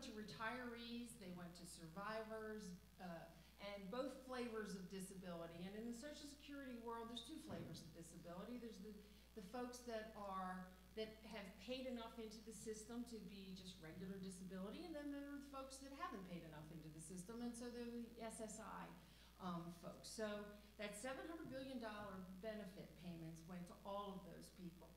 to retirees, they went to survivors, and both flavors of disability. And in the Social Security world, there's two flavors of disability. There's the folks that have paid enough into the system to be just regular disability, and then there are the folks that haven't paid enough into the system, and so they're the SSI folks. So that $700 billion benefit payments went to all of those people.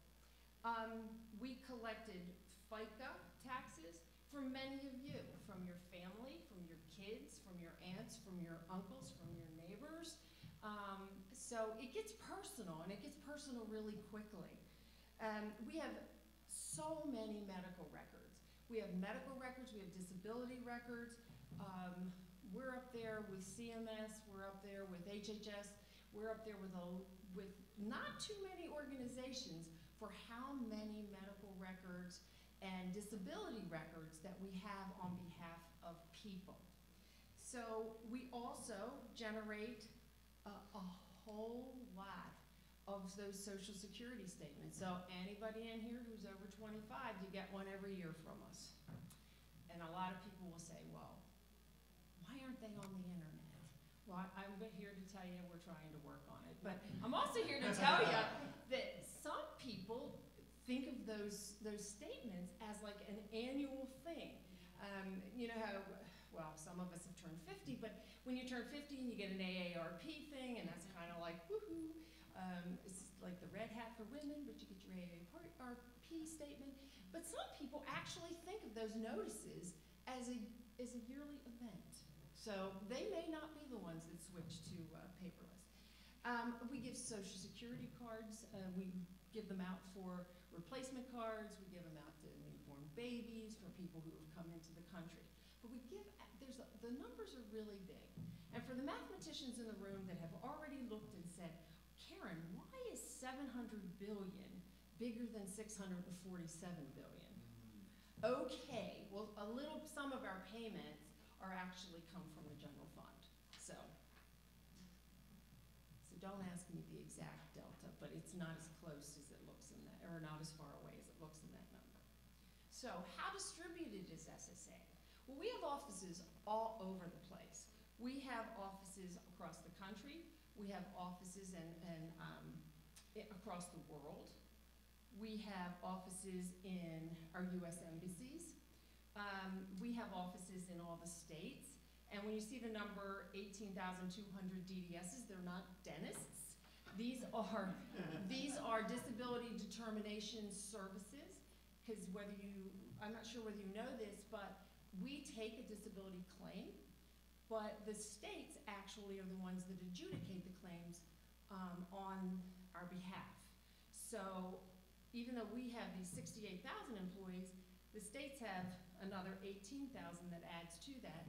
We collected FICA taxes from many of you, from your family, from your kids, from your aunts, from your uncles, from your neighbors. So it gets personal, and it gets personal really quickly. We have so many medical records. We have medical records, we have disability records. We're up there with CMS, we're up there with HHS, we're up there with not too many organizations for how many medical records and disability records that we have on behalf of people. So we also generate a whole lot of those Social Security statements. So anybody in here who's over 25, you get one every year from us. And a lot of people will say, well, why aren't they on the internet? Well, I'm here to tell you we're trying to work on it. But I'm also here to tell you that some people think of those statements as like an annual thing. You know how, well, some of us have turned 50, but when you turn 50 and you get an AARP thing, and that's kind of like, woohoo. It's like the red hat for women, but you get your AARP statement. But some people actually think of those notices as a yearly event. So they may not be the ones that switch to paperless. We give Social Security cards. We give them out for replacement cards. We give them out to newborn babies, for people who have come into the country. But the numbers are really big. And for the mathematicians in the room that have already looked and said, Karen, why is 700 billion bigger than 647 billion? Okay, well, some of our payments are actually come from the general fund. So don't ask me the exact delta, but it's not as close as it looks in that, or not as far away as it looks in that number. So how distributed is SSA? Well, we have offices all over the place. We have offices across the country. We have offices across the world. We have offices in our U.S. embassies. We have offices in all the states. And when you see the number 18,200 DDSs, they're not dentists. These are disability determination services, because I'm not sure whether you know this, but we take a disability claim, but the states actually are the ones that adjudicate the claims on our behalf. So even though we have these 68,000 employees, the states have another 18,000 that adds to that.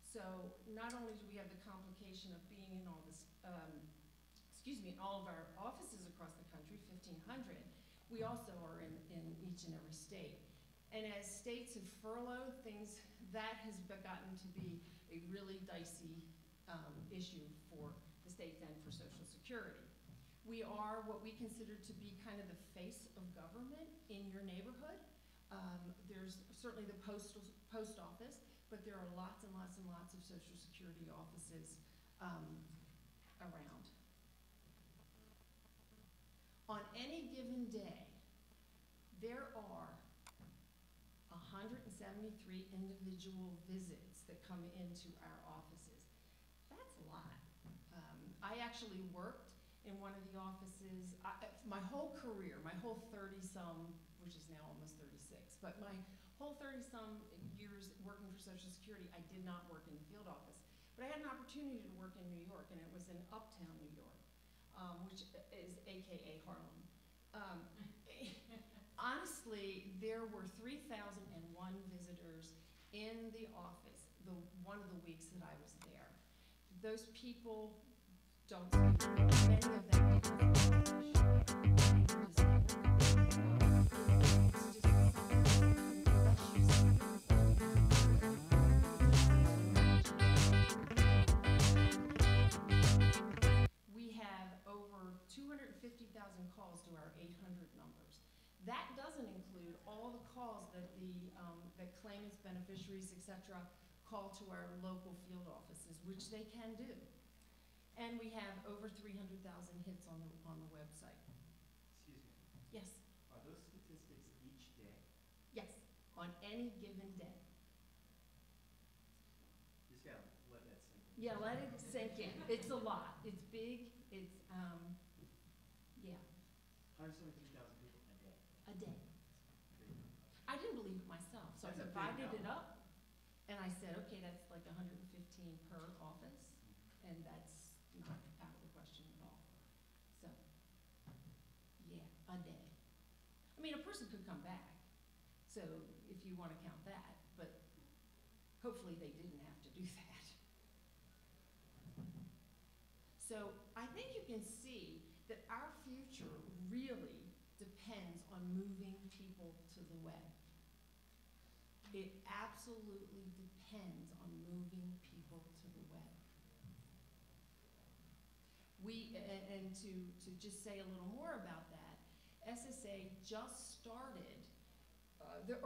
So not only do we have the complication of being in all this, in all of our offices across the country, 1,500, we also are in each and every state. And as states have furloughed things, that has gotten to be a really dicey issue for the states and for Social Security. We are what we consider to be kind of the face of government in your neighborhood. There's certainly the post office, but there are lots and lots and lots of Social Security offices around. On any given day, there are 173 individual visits that come into our offices. That's a lot. I actually worked in one of the offices, my whole career, my whole 30-some, which is now almost 36, but my whole 30-some years working for Social Security, I did not work in the field office. But I had an opportunity to work in New York, and it was in Uptown New York, which is AKA Harlem. Honestly, there were 3,001 visitors in the office one of the weeks that I was there. Those people don't speak English. Many of them didn't speak We have over 250,000 calls to our 800 numbers. That doesn't include all the calls that that claimants, beneficiaries, et cetera, call to our local field offices, which they can do. And we have over 300,000 hits on the website. Excuse me. Yes. Are those statistics each day? Yes, on any given day. Just gotta let that sink in. Yeah, let it sink in. It's a lot. It's big. It's yeah. 173,000 people a day. A day. Big. I didn't believe it myself, so That's I a big divided it number. up, and I said, okay, that's like 115 per office, and that's not out of the question at all. So, yeah, a day. I mean, a person could come back, so if you want to count that, but hopefully they didn't have to do that. So I think you can see that our future really depends on moving people to the web. It absolutely depends on moving people to the web. And to just say a little more about that, SSA just started, the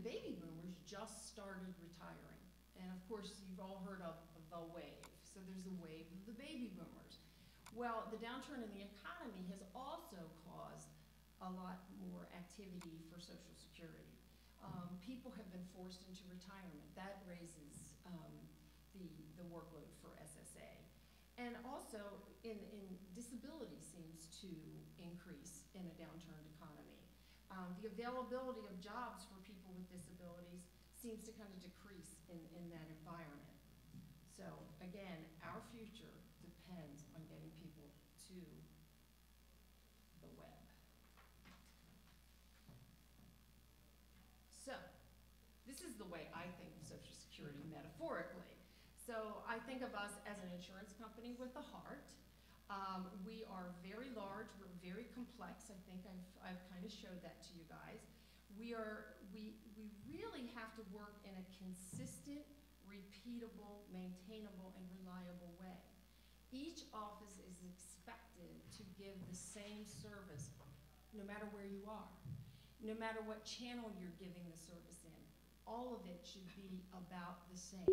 baby boomers just started retiring. And of course, you've all heard of the wave. So there's a wave of the baby boomers. Well, the downturn in the economy has also caused a lot more activity for Social Security. People have been forced into retirement. That raises the workload for SSA. And also, in disability seems to increase in a downturned economy. The availability of jobs for people with disabilities seems to kind of decrease in that environment. So again, our future depends on getting people to the web. So this is the way I think of Social Security metaphorically. So I think of us as an insurance company with a heart. We are very large, we're very complex. I think I've kind of showed that to you guys. We really have to work in a consistent, repeatable, maintainable, and reliable way. Each office is expected to give the same service no matter where you are, no matter what channel you're giving the service in. All of it should be about the same.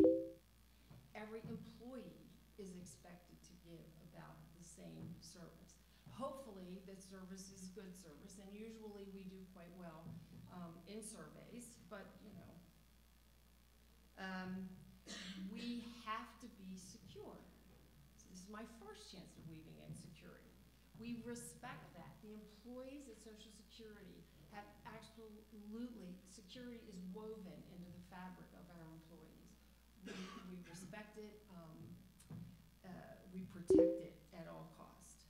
Every employee is expected to give about the same service. Hopefully, the service is good service, and usually we do quite well in surveys, but you know, we have to be secure. So this is my first chance of weaving in security. We respect that. The employees at Social Security have absolutely, security is woven into the fabric of our employees. We respect it, we protect it at all costs.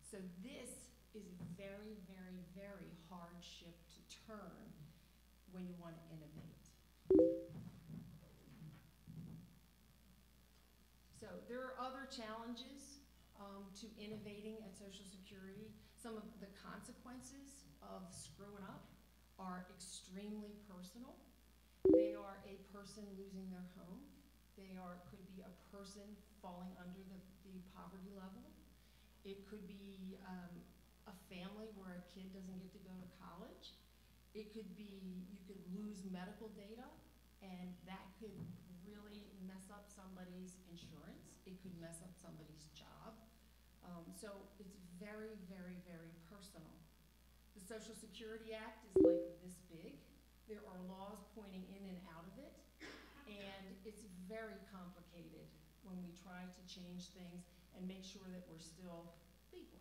So this is a very, very, very hard ship to turn when you want to innovate. So there are other challenges to innovating at Social Security. Some of the consequences of screwing up are extremely personal. They are a person losing their home. Could be a person falling under the poverty level. It could be a family where a kid doesn't get to go to college. It could be, you could lose medical data, and that could really mess up somebody's insurance. It could mess up somebody's job. So it's very, very, very personal. The Social Security Act is like this big. There are laws pointing in and out of it, and it's very complicated when we try to change things and make sure that we're still legal.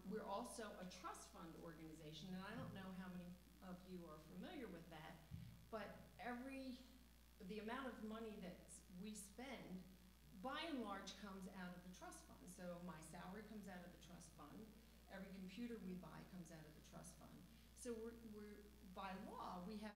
We're also a trust fund organization, and I don't know how many of you are familiar with that, but the amount of money that we spend, by and large, comes out of the trust fund. So my salary comes out of the trust fund. Every computer we buy comes out of the trust fund. So by law, we have